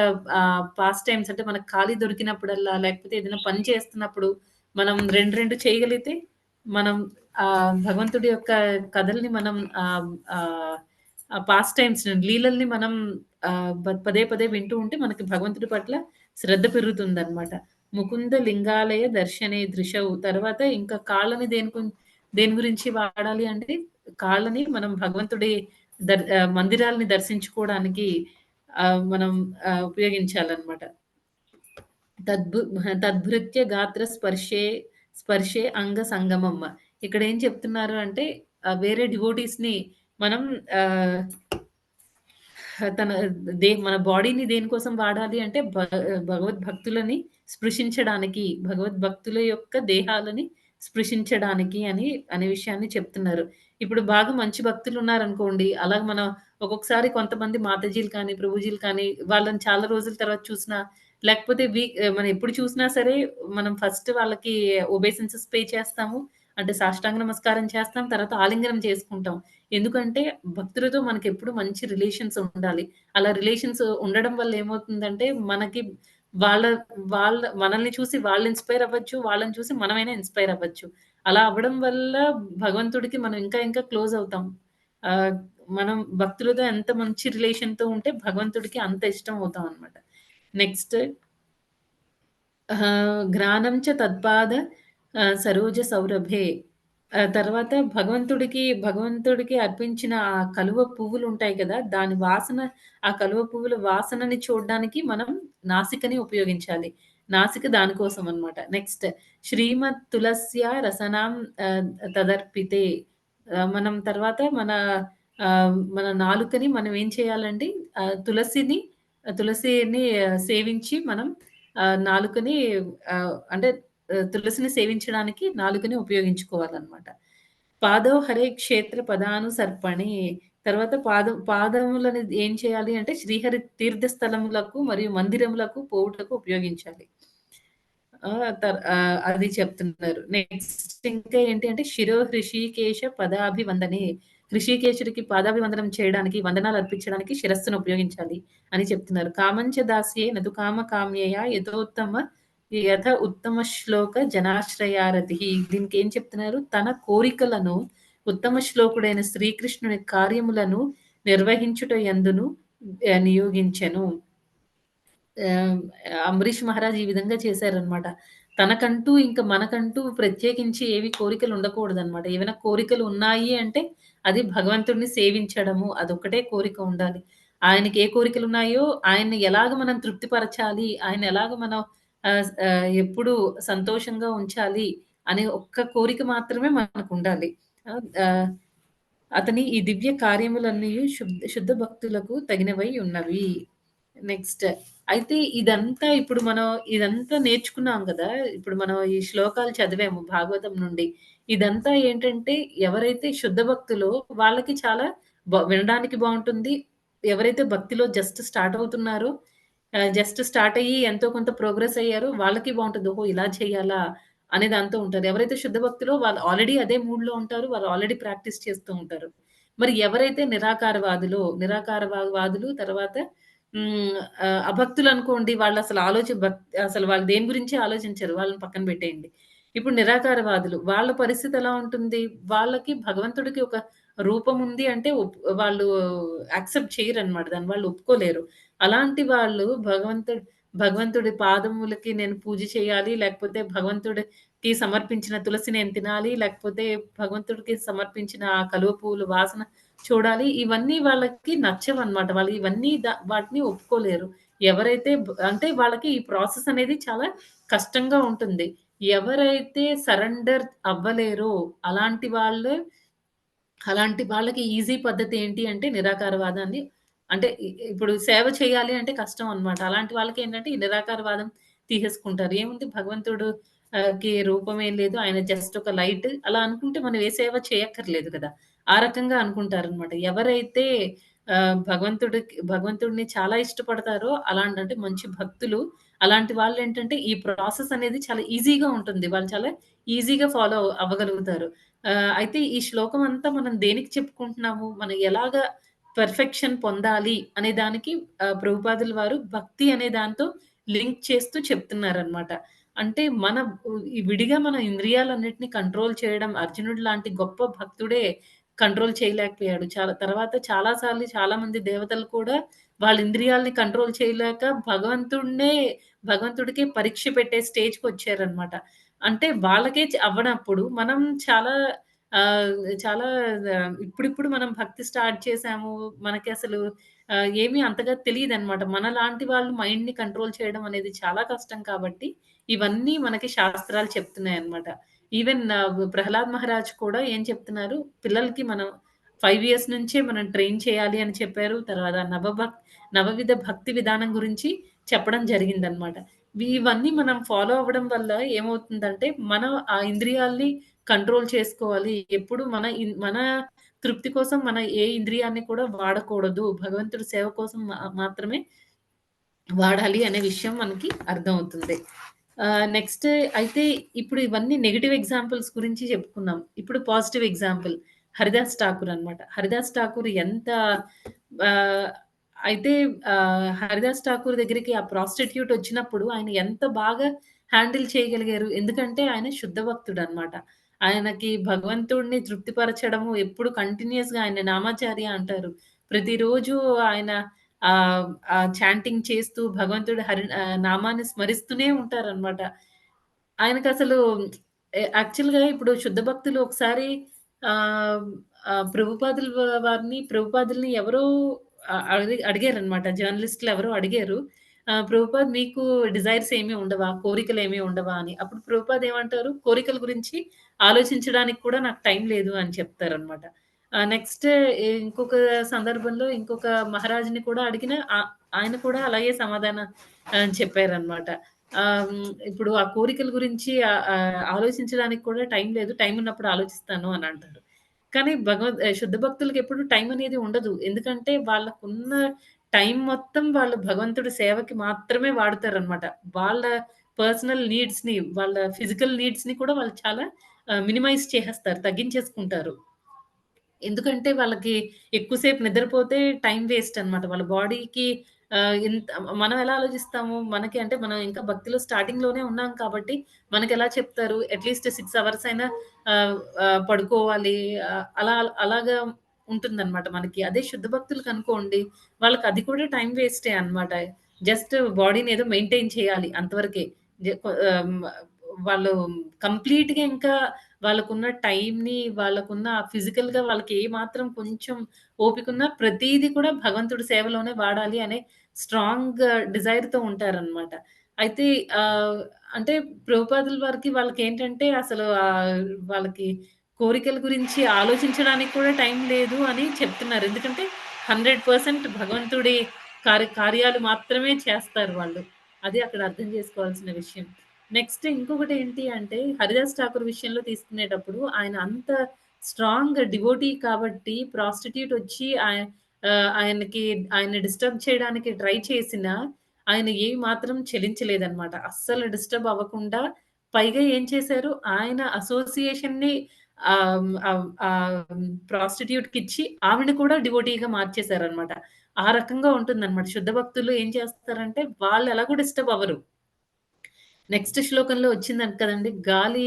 పాస్ట్ టైమ్స్ అంటే మనకు ఖాళీ దొరికినప్పుడల్లా, లేకపోతే ఏదైనా పని చేస్తున్నప్పుడు మనం 2 చేయగలిగితే, మనం భగవంతుడి యొక్క కథల్ని మనం ఆ పాస్ట్ టైమ్స్ లీలల్ని మనం పదే పదే వింటూ ఉంటే మనకి భగవంతుడి పట్ల శ్రద్ధ పెరుగుతుందనమాట. ముకుంద లింగాలయ దర్శనే దృశౌ. తర్వాత ఇంకా కాళ్ళని దేని గురించి వాడాలి అంటే, కాళ్ళని మనం భగవంతుడి మందిరాల్ని దర్శించుకోవడానికి మనం ఉపయోగించాలనమాట. తద్భు తద్భృత్య గాత్ర స్పర్శే అంగ సంగమమ్మ. ఇక్కడేం చెప్తున్నారు అంటే, వేరే డివోటీస్‌ని మనం ఆహ్ తన మన బాడీని దేనికోసం వాడాలి అంటే భగవద్భక్తులని స్పృశించడానికి, భగవద్భక్తుల యొక్క దేహాలని స్పృశించడానికి అనే విషయాన్ని చెప్తున్నారు. ఇప్పుడు బాగా మంచి భక్తులున్నారనుకోండి, అలాగ మనం ఒక్కొక్కసారి కొంతమంది మాతాజీలు కానీ, ప్రభుజీలు కానీ వాళ్ళని చాలా రోజుల తర్వాత చూసినా, లేకపోతే మనం ఎప్పుడు చూసినా సరే మనం ఫస్ట్ వాళ్ళకి ఒబేసెన్సెస్ పే చేస్తాము. అంటే సాష్టాంగ నమస్కారం చేస్తాం. తర్వాత ఆలింగనం చేసుకుంటాం. ఎందుకంటే భక్తులతో మనకెప్పుడు మంచి రిలేషన్స్ ఉండాలి. అలా రిలేషన్స్ ఉండడం వల్ల ఏమవుతుందంటే, మనకి వాళ్ళ వాళ్ళ మనల్ని చూసి వాళ్ళు ఇన్‌స్పైర్ అవ్వచ్చు. వాళ్ళని చూసి మనమైనా ఇన్‌స్పైర్ అవ్వచ్చు. అలా అవ్వడం వల్ల భగవంతుడికి మనం ఇంకా ఇంకా క్లోజ్ అవుతాం. ఆహ్, మనం భక్తులతో ఎంత మంచి రిలేషన్‌తో ఉంటే భగవంతుడికి అంత ఇష్టం అవుతాం అన్నమాట. నెక్స్ట్ ఘ్రాణం చ తత్పాద సరోజ సౌరభే. తర్వాత భగవంతుడికి అర్పించిన ఆ కలువ పువ్వులుంటాయి కదా! దాని వాసన, ఆ కలువ పువ్వుల వాసనని చూడ్డానికి మనం నాసికని ఉపయోగించాలి. నాసిక దానికోసం అన్నమాట. నెక్స్ట్ శ్రీమత్ తులస్య రసనాం తదర్పితే. మనం తర్వాత మన నాలుకని మనం ఏం చేయాలండి? తులసిని సేవించి మనం నాలుకని అంటే తులసిని సేవించడానికి నాలుకని ఉపయోగించుకోవాలనమాట. పాదో హరే క్షేత్ర పదానుసర్పణి. తర్వాత పాదములని ఏం చేయాలి అంటే శ్రీహరి తీర్థ స్థలములకు మరియు మందిరములకు పోవుటకు ఉపయోగించాలి. ఆ! అది చెప్తున్నారు. నెక్స్ట్ ఇంకా ఏంటి అంటే శిరో హృషీకేశ పదాభివందనే. హృషీకేశుడికి పాదాభివందనం చేయడానికి, వందనాలు అర్పించడానికి శిరస్సును ఉపయోగించాలి అని చెప్తున్నారు. కామంచ దాస్యే నతు కామకామ్యయా ఉత్తమ శ్లోక జనాశ్రయారతిః. దీనికేం చెప్తున్నారు? తన కోరికలను ఉత్తమ శ్లోకుడైన శ్రీకృష్ణుని కార్యములను నిర్వహించుట యందును నియోగించెను. ఆహ్, అంబరీష్ మహారాజ్ ఈ విధంగా చేశారనమాట. తనకంటూ ఇంక మనకంటూ ప్రత్యేకించి ఏవి కోరికలు ఉండకూడదనమాట. ఏవైనా కోరికలు ఉన్నాయి అంటే అది భగవంతుడిని సేవించడము అదొక్కటే కోరిక ఉండాలి. ఆయనకి ఏ కోరికలున్నాయో ఆయన్ని ఎలాగ మనం తృప్తిపరచాలి, ఆయన ఎలాగ మనం ఎప్పుడూ సంతోషంగా ఉంచాలి అనే ఒక్క కోరిక మాత్రమే మనకుండాలి. ఆహ్, ఆహ్, అతని ఈ దివ్య కార్యములన్నీయు శుద్ధ భక్తులకు తగినవై ఉన్నవి. నెక్స్ట్ అయితే ఇదంతా ఇప్పుడు మనం ఇదంతా నేర్చుకున్నాం గదా! ఇప్పుడు మనం ఈ శ్లోకాలు చదివాము భాగవతం నుండి. ఇదంతా ఏంటంటే ఎవరైతే శుద్ధ భక్తులో వాళ్ళకి చాలా వినడానికి బావుంటుంది. ఎవరైతే భక్తిలో జస్ట్ స్టార్ట్ అవుతున్నారో జస్ట్ స్టార్ట్ అయ్యి ఎంతో కొంత ప్రోగ్రెస్ అయ్యారో వాళ్ళకి బావుంటది. ఓహో! ఇలా చేయాలా అనే దాంతో ఉంటారు. ఎవరైతే శుద్ధ భక్తిలో వాళ్ళు ఆల్రెడీ అదే మూడ్‌లో ఉంటారు. వాళ్ళు ఆల్రెడీ ప్రాక్టీస్ చేస్తూ ఉంటారు. మరి ఎవరైతే నిరాకార వాదులు తర్వాత హ్మ్. అభక్తులనుకోండి వాళ్ళసలు అసలు వాళ్ళు దేని గురించి ఆలోచించరు. వాళ్ళని పక్కన పెట్టేయండి. ఇప్పుడు నిరాకారవాదులు వాళ్ళ పరిస్థితి ఎలా ఉంటుంది? వాళ్ళకి భగవంతుడికి ఒక రూపం ఉంది అంటే వాళ్ళు యాక్సెప్ట్ చేయరనమాట. దాన్ని వాళ్ళు ఒప్పుకోలేరు. అలాంటి వాళ్ళు భగవంతుడి పాదములకి నేను పూజ చేయాలి, లేకపోతే భగవంతుడికి సమర్పించిన తులసి నేను తినాలి, లేకపోతే భగవంతుడికి సమర్పించిన ఆ కలువ పువ్వుల వాసన చూడాలి. ఇవన్నీ వాళ్ళకి నచ్చవనమాట. వాళ్ళు ఇవన్నీ వాటిని ఒప్పుకోలేరు. ఎవరైతే అంటే వాళ్ళకి ఈ ప్రాసెస్ అనేది చాలా కష్టంగా ఉంటుంది. ఎవరైతే సరెండర్ అవ్వలేరో అలాంటి వాళ్ళకి ఈజీ పద్ధతి ఏంటి అంటే నిరాకారవాదాన్ని అంటే ఇప్పుడు సేవ చేయాలి అంటే కష్టం అన్నమాట. అలాంటి వాళ్ళకేంటంటే ఈ నిరాకారవాదం తీసేసుకుంటారు. ఏముంది భగవంతుడు కి రూపమేం లేదు. ఆయన జస్ట్ ఒక లైట్ అలా అనుకుంటే మనం ఏ సేవ చేయక్కర్లేదు కదా! ఆ రకంగా అనుకుంటారనమాట. ఎవరైతే భగవంతుడిని చాలా ఇష్టపడతారో అంటే మంచి భక్తులు అలాంటి వాళ్ళేంటంటే ఈ ప్రాసెస్ అనేది చాలా ఈజీగా ఉంటుంది. వాళ్ళు చాలా ఈజీగా ఫాలో అవ్వగలుగుతారు. అయితే ఈ శ్లోకం అంతా మనం దేనికి చెప్పుకుంటున్నాము? మనం ఎలాగా పెర్ఫెక్షన్ పొందాలి అనే దానికి ప్రభుపాదుల వారు భక్తి అనే దాంతో లింక్ చేస్తూ చెప్తున్నారనమాట. అంటే ఈ విడిగా మన ఇంద్రియాలన్నిటిని కంట్రోల్ చేయడం అర్జునుడు లాంటి గొప్ప భక్తుడే కంట్రోల్ చేయలేకపోయాడు. చాలా సార్లు చాలామంది దేవతలు కూడా వాళ్ళ ఇంద్రియాల్ని కంట్రోల్ చేయలేక భగవంతుడికే పరీక్ష పెట్టే స్టేజ్‌కొచ్చారనమాట. అంటే వాళ్ళకే అవ్వనప్పుడు మనం చాలా ఆహ్, చాలా ఇప్పుడిప్పుడు మనం భక్తి స్టార్ట్ చేసాము. మనకసలు ఏమి అంతగా తెలీదనమాట. మనలాంటి వాళ్ళు మైండ్‌ని కంట్రోల్ చేయడం అనేది చాలా కష్టం కాబట్టి, ఇవన్నీ మనకి శాస్త్రాలు చెప్తున్నాయన్నమాట. ఈవెన్ ప్రహ్లాద్ మహారాజ్ కూడా ఏం చెప్తున్నారు, పిల్లలకి మనం 5 ఇయర్స్ నుంచే మనం ట్రైన్ చేయాలి అని చెప్పారు. తర్వాత నవవిధ భక్తి విధానం గురించి చెప్పడం జరిగిందనమాట. ఇవన్నీ మనం ఫాలో అవ్వడం వల్ల ఏమవుతుందంటే, మనం ఆ ఇంద్రియాల్ని కంట్రోల్ చేసుకోవాలి. ఎప్పుడు మన తృప్తి కోసం మన ఏ ఇంద్రియాన్ని కూడా వాడకూడదు. భగవంతుడి సేవ కోసం మాత్రమే వాడాలి అనే విషయం మనకి అర్థమవుతుంది. నెక్స్ట్ అయితే ఇప్పుడు ఇవన్నీ నెగెటివ్ ఎగ్జాంపుల్స్ గురించి చెప్పుకున్నాం. ఇప్పుడు పాజిటివ్ ఎగ్జాంపుల్ 'హరిదాస్ ఠాకూర్' అన్నమాట. 'హరిదాస్ ఠాకూర్' ఎంత ఆహ్, అయితే 'హరిదాస్ ఠాకూర్' దగ్గరికి ఆ ప్రాస్టిట్యూట్ వచ్చినప్పుడు ఆయన ఎంత బాగా హ్యాండిల్ చేయగలిగారు. ఎందుకంటే ఆయన శుద్ధ భక్తుడన్నమాట. ఆయనకి భగవంతుడిని తృప్తిపరచడము ఎప్పుడు కంటిన్యూయస్‌గా ఆయన నామాచార్య అంటారు. ప్రతిరోజు ఆయన చాంటింగ్ చేస్తూ నామాన్ని స్మరిస్తూనే ఉంటారనమాట. ఆయనకసలు యాక్చువల్‌గా ఇప్పుడు శుద్ధ భక్తులు ఒకసారి ఆహ్, ఆహ్, ప్రభుపాదుల్ని ఎవరో అడిగారనమాట. జర్నలిస్ట్‌లు ఎవరో అడిగారు. "ప్రభుపాద్ మీకు డిజైర్స్ ఏమి ఉండవా? కోరికలేమి ఉండవా?" అని. అప్పుడు ప్రభుపాద్ ఏమంటారు, "కోరికల గురించి ఆలోచించడానికి కూడా నాకు టైం లేదు" అని చెప్తారనమాట. నెక్స్ట్ ఇంకొక సందర్భంలో ఇంకొక మహారాజుని కూడా అడిగిన ఆయన కూడా అలాగే సమాధానం చెప్పారనమాట. ఇప్పుడు ఆ కోరికల గురించి ఆలోచించడానికి కూడా టైం లేదు. టైం ఉన్నప్పుడు ఆలోచిస్తాను అని అంటారు. కానీ శుద్ధ భక్తులకెప్పుడు టైం అనేది ఉండదు. ఎందుకంటే వాళ్ళకున్న టైం మొత్తం వాళ్ళు భగవంతుడి సేవకి మాత్రమే వాడతారనమాట. వాళ్ళ వాళ్ళ ఫిజికల్ నీడ్స్‌ని కూడా వాళ్ళు చాలా మినిమైజ్ చేసేస్తారు. తగ్గించేసుకుంటారు. ఎందుకంటే వాళ్ళకి ఎక్కువ సేపు నిద్రపోతే టైమ్ వేస్ట్ అన్నమాట. వాళ్ళ బాడీకి ఇంత మనం ఎలా ఆలోచిస్తాము? మనం ఇంకా భక్తిలో స్టార్టింగ్‌లోనే ఉన్నాం కాబట్టి, మనకెలా చెప్తారు? అట్‌లీస్ట్ 6 అవర్స్ అయినా ఆహ్, ఆహ్, పడుకోవాలి. అలాగా ఉంటుందనమాట మనకి. అదే శుద్ధ భక్తులకనుకోండి, వాళ్ళకది కూడా టైమ్ వేస్టే అనమాట. జస్ట్ బాడీని ఏదో మెయింటైన్ చేయాలి అంతవరకే. జ కొ ఆహ్, వాళ్ళు కంప్లీట్‌గా ఇంకా వాళ్ళకున్న టైమ్‌ని, వాళ్ళకున్న ఫిజికల్‌గా వాళ్ళకి ఏ మాత్రం కొంచెం ఓపికున్నా ప్రతీది కూడా భగవంతుడి సేవలోనే వాడాలి అనే స్ట్రాంగ్ డిజైర్‌తో ఉంటారనమాట. అయితే ఆహ్, అంటే ప్రభుపాదుల వారికి వాళ్ళకేంటంటే అసలు వాళ్ళకి కోరికల గురించి ఆలోచించడానికి కూడా టైం లేదు అని చెప్తున్నారు. ఎందుకంటే 100% భగవంతుడి కార్యాలు మాత్రమే చేస్తారు వాళ్ళు. అది అక్కడ అర్థం చేసుకోవాల్సిన విషయం. నెక్స్ట్ ఇంకొకటేంటి అంటే 'హరిదాస్ ఠాకూర్' విషయంలో తీసుకునేటప్పుడు ఆయన అంత స్ట్రాంగ్ డివోటీ కాబట్టి ప్రాస్టిట్యూట్ వచ్చి ఆయనకి ఆయన్ని డిస్టర్బ్ చేయడానికి ట్రై చేసినా ఆయన ఏమి మాత్రం చలించలేదన్నమాట. అస్సలు డిస్టర్బ్ అవ్వకుండా పైగా ఏం చేశారు ఆయన అసోసియేషన్‌ని ప్రాస్టిట్యూట్‌కిచ్చి ఆవిడని కూడా డివోటీగా మార్చేసారన్నమాట. ఆ రకంగా ఉంటుందన్నమాట. శుద్ధ భక్తులు ఏం చేస్తారంటే వాళ్ళు ఎలాగో డిస్టర్బ్ అవ్వరు. నెక్స్ట్ శ్లోకంలో వచ్చిందంట కదండీ! గాలి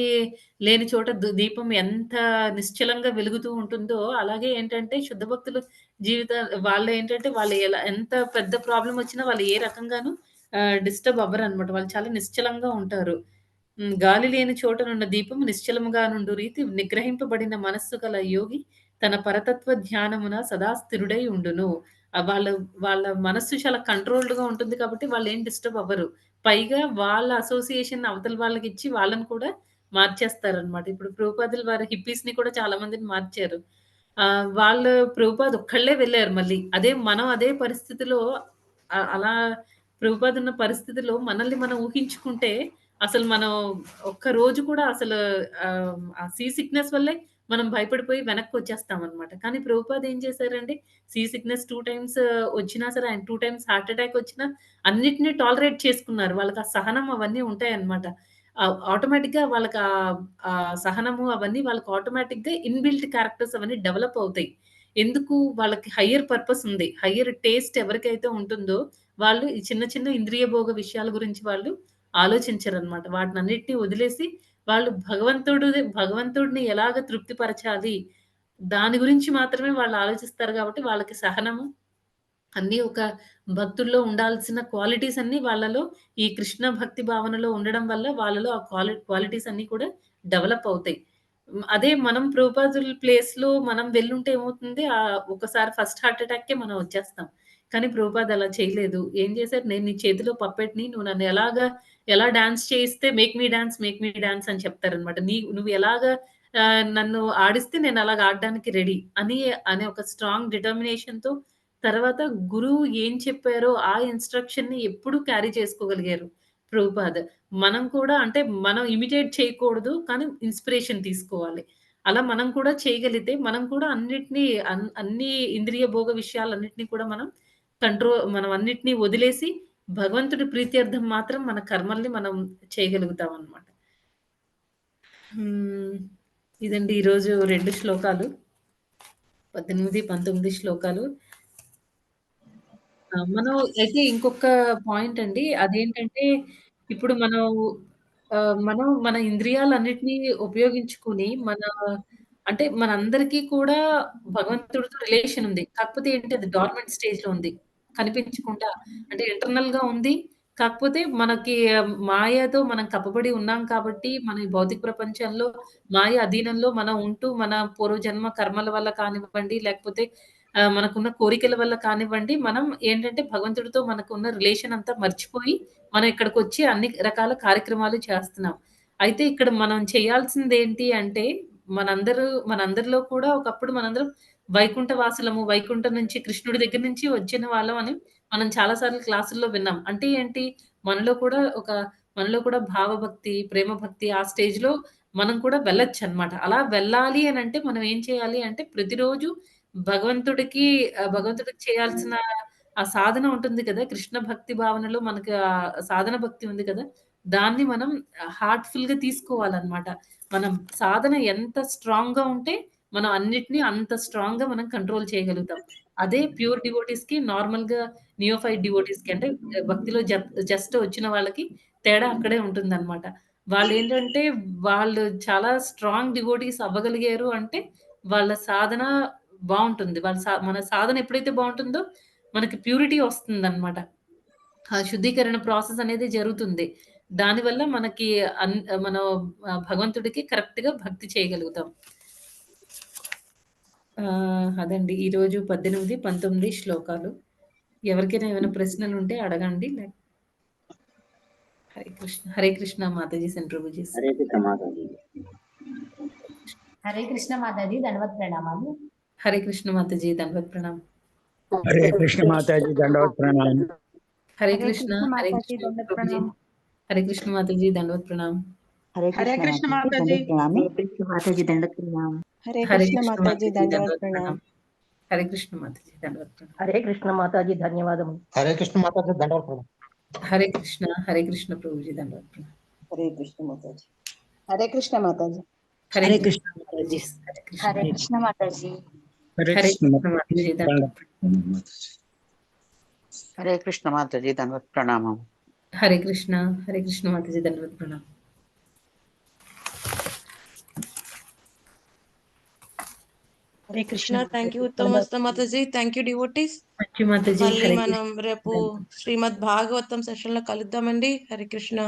లేని చోట దీపం ఎంత నిశ్చలంగా వెలుగుతూ ఉంటుందో, అలాగే ఏంటంటే శుద్ధ భక్తులు జీవిత వాళ్ళేంటంటే వాళ్ళు ఎంత పెద్ద ప్రాబ్లమ్ వచ్చినా వాళ్ళు ఏ రకంగాను డిస్టర్బ్ అవ్వరనమాట. వాళ్ళు చాలా నిశ్చలంగా ఉంటారు. గాలి లేని చోటనున్న దీపం నిశ్చలముగా నుండు రీతి నిగ్రహింపబడిన మనస్సు గల యోగి తన పరతత్వ ధ్యానమున సదా స్థిరుడై ఉండును. వాళ్ళ వాళ్ళ మనస్సు చాలా కంట్రోల్డ్‌గా ఉంటుంది కాబట్టి వాళ్ళేం డిస్టర్బ్ అవ్వరు. పైగా వాళ్ళ అసోసియేషన్ అవతల వాళ్ళకిచ్చి వాళ్ళని కూడా మార్చేస్తారనమాట. ఇప్పుడు ప్రభుపాదుల వారు హిప్పీస్‌ని కూడా చాలా మందిని మార్చారు. వాళ్ళు ప్రభుపాద్ ఒక్కళ్ళే వెళ్లారు మళ్ళీ. మనం అదే పరిస్థితిలో అలా ప్రభుపాద్ ఉన్న పరిస్థితిలో మనల్ని మనం ఊహించుకుంటే అసలు మనం ఒక్క రోజు కూడా అసలు ఆ సీ సిక్‌నెస్ వల్లే మనం భయపడిపోయి వెనక్కొచ్చేస్తామనమాట. కానీ ప్రభుపాద్ ఏం చేశారంటే సీ సిక్‌నెస్ 2 టైమ్స్ వచ్చినా సరే ఆయన 2 టైమ్స్ హార్ట్ అటాక్ వచ్చినా అన్నిటిని టాలరేట్ చేసుకున్నారు. వాళ్ళకి ఆ సహనం అవన్నీ ఉంటాయన్నమాట. ఆటోమేటిక్‌గా వాళ్ళకి సహనము అవన్నీ వాళ్ళకి ఆటోమేటిక్‌గా ఇన్‌బిల్ట్ క్యారెక్టర్స్ అవన్నీ డెవలప్ అవుతాయి. ఎందుకు వాళ్ళకి హయ్యర్ పర్పస్ ఉంది. హయ్యర్ టేస్ట్ ఎవరికైతే ఉంటుందో వాళ్ళు ఈ చిన్న చిన్న ఇంద్రియ భోగ విషయాల గురించి వాళ్ళు ఆలోచించరనమాట. వాటినన్నిటిని వదిలేసి వాళ్ళు భగవంతుడిని ఎలాగ తృప్తిపరచాలి, దాని గురించి మాత్రమే వాళ్ళు ఆలోచిస్తారు గాబట్టి వాళ్ళకి సహనము అన్నీ ఒక భక్తుల్లో ఉండాల్సిన క్వాలిటీస్ అన్నీ వాళ్ళలో ఈ కృష్ణ భక్తి భావనలో ఉండడం వల్ల వాళ్ళలో ఆ క్వాలిటీస్ అన్నీ కూడా డెవలప్ అవుతాయి. అదే మనం ప్రభుపాదుల ప్లేస్‌లో మనం వెళ్ళుంటే ఏమవుతుంది ఒకసారి ఫస్ట్ హార్ట్ అటాక్‌కే మనం వచ్చేస్తాం. కానీ ప్రభుపాద్ అలా చేయలేదు. ఏం చేశారు, "నేను నీ చేతిలో పప్పెట్‌ని నువ్వు నన్ను ఎలా డాన్స్ చేయిస్తే మేక్ మీ డాన్స్" అని చెప్తారనమాట. నువ్వు ఎలాగా నన్ను ఆడిస్తే నేను అలాగా ఆడడానికి రెడీ అనే ఒక స్ట్రాంగ్ డిటర్మినేషన్‌తో తర్వాత గురువు ఏం చెప్పారో ఆ ఇన్‌స్ట్రక్షన్‌ని ఎప్పుడూ క్యారీ చేసుకోగలిగారు ప్రభుపాద్. మనం కూడా అంటే మనం ఇమిటేట్ చేయకూడదు. కానీ ఇన్‌స్పిరేషన్ తీసుకోవాలి. అలా మనం కూడా చేయగలిగితే మనం కూడా అన్ని ఇంద్రియ భోగ విషయాలన్నిటిని కూడా మనం అన్నిటిని వదిలేసి భగవంతుడి ప్రీత్యర్థం మాత్రం మన కర్మల్ని మనం చేయగలుగుతామనమాట. హ్మ్. ఇదండి ఈరోజు 2 శ్లోకాలు. 18, 19 శ్లోకాలు. మనం అయితే ఇంకొక పాయింట్ అండి. అదేంటంటే ఇప్పుడు మనం మన ఇంద్రియాలన్నిటిని ఉపయోగించుకొని అంటే మనందరికీ కూడా భగవంతుడితో రిలేషన్ ఉంది. కాకపోతే ఏంటి అది డార్మెంట్ స్టేజ్‌లో ఉంది. కనిపించకుండా అంటే ఇంటర్నల్‌గా ఉంది. కాకపోతే మనకి మాయతో మనం కప్పబడి ఉన్నాం కాబట్టి, మన ఈ భౌతిక ప్రపంచంలో మాయ అధీనంలో మనం ఉంటూ మన పూర్వజన్మ కర్మల వల్ల కానివ్వండి, లేకపోతే మనకున్న కోరికల వల్ల కానివ్వండి, మనం ఏంటంటే భగవంతుడితో మనకున్న రిలేషన్ అంతా మర్చిపోయి, మనం ఇక్కడికొచ్చి అన్ని రకాల కార్యక్రమాలు చేస్తున్నాం. అయితే ఇక్కడ మనం చేయాల్సిందేంటి అంటే, మనందరిలో కూడా ఒకప్పుడు మనందరం వైకుంఠ వాసులము, వైకుంఠం నుంచి కృష్ణుడి దగ్గర నుంచి వచ్చిన వాళ్ళం అని మనం చాలా సార్లు క్లాసుల్లో విన్నాం. అంటే ఏంటి, మనలో కూడా ఒక మనలో కూడా భావభక్తి, ప్రేమ భక్తి ఆ స్టేజ్‌లో మనం కూడా వెళ్ళొచ్చనమాట. అలా వెళ్ళాలి అనంటే మనం ఏం చేయాలి అంటే ప్రతిరోజు భగవంతుడికి చేయాల్సిన ఆ సాధన ఉంటుంది కదా! కృష్ణ భక్తి భావనలో మనకి సాధన భక్తి ఉంది కదా! దాన్ని మనం హార్ట్‌ఫుల్‌గా తీసుకోవాలనమాట. మనం సాధన ఎంత స్ట్రాంగ్‌గా ఉంటే, మనం అన్నిటిని అంత స్ట్రాంగ్‌గా మనం కంట్రోల్ చేయగలుగుతాం. అదే ప్యూర్ డివోటీస్‌కి, నార్మల్‌గా నియోఫైట్ డివోటీస్‌కి అంటే భక్తిలో జస్ట్ వచ్చిన వాళ్ళకి తేడా అక్కడే ఉంటుందనమాట. వాళ్ళు చాలా స్ట్రాంగ్ డివోటీస్ అవ్వగలిగారు అంటే, వాళ్ళ సాధన బావుంటుంది. మన సాధన ఎప్పుడైతే బావుంటుందో మనకి ప్యూరిటీ వస్తుందనమాట. ఆ శుద్ధీకరణ ప్రాసెస్ అనేది జరుగుతుంది. దానివల్ల మనకి అన్ మనం భగవంతుడికి కరెక్ట్‌గా భక్తి చేయగలుగుతాం. అదండి. ఈరోజు 18, 19 శ్లోకాలు. ఎవరికైనా ఏమైనా ప్రశ్నలుంటే అడగండి. హరే కృష్ణ. హరే కృష్ణ మాతాజీ సెంట్ ప్రభుజీస్. हरे कृष्ण माता जी। हरे कृष्ण माताजी, दंडवत प्रणामाలు. हरे कृष्ण माताजी, दंडवत प्रणाम। हरे कृष्ण माता जी, दंडवत प्रणाम। हरे हरे कृष्ण कृष्ण हरे माताजी, कृष्ण दंडवत प्रभुजी। प्रणाम। हरे कृष्ण माताजी, दंडवत प्रणाम। हरे कृष्ण माता जी, दंडवत प्रणाम। हरे हरे कृष्ण कृष्ण माता जी, माताजी, दंडवत दंडवत प्रणाम। प्रणाम। हरे कृष्ण माताजी, दंडवत प्रणाम। हरे कृष्ण माताजी, ధన్యవాదములు. हरे कृष्ण माता जी, दंडवत प्रणाम। हरे कृष्ण प्रभुजी, दंडवत प्रणाम। हरे कृष्ण माता जी। हरे कृष्ण माता जी। हरे हरे कृष्ण कृष्ण माताजी, हरे कृष्ण। हरे कृष्ण माताजी, हरे हरे कृष्ण कृष्ण माताजी, दंडवत प्रणाम। हरे कृष्ण माता जी, दंडवत प्रणाम। हरे कृष्ण माताजी, दंडवत प्रणाम। हरे कृष्ण థ్యాంక్ యూ ఉత్తమస్త మాతాజీ, thank you devotees. Thank you माताजी। మళ్ళీ हरे మనం कृष्ण। రేపు శ్రీమద్ భాగవతం సెషన్ లో కలుద్దామండి. హరే కృష్ణ.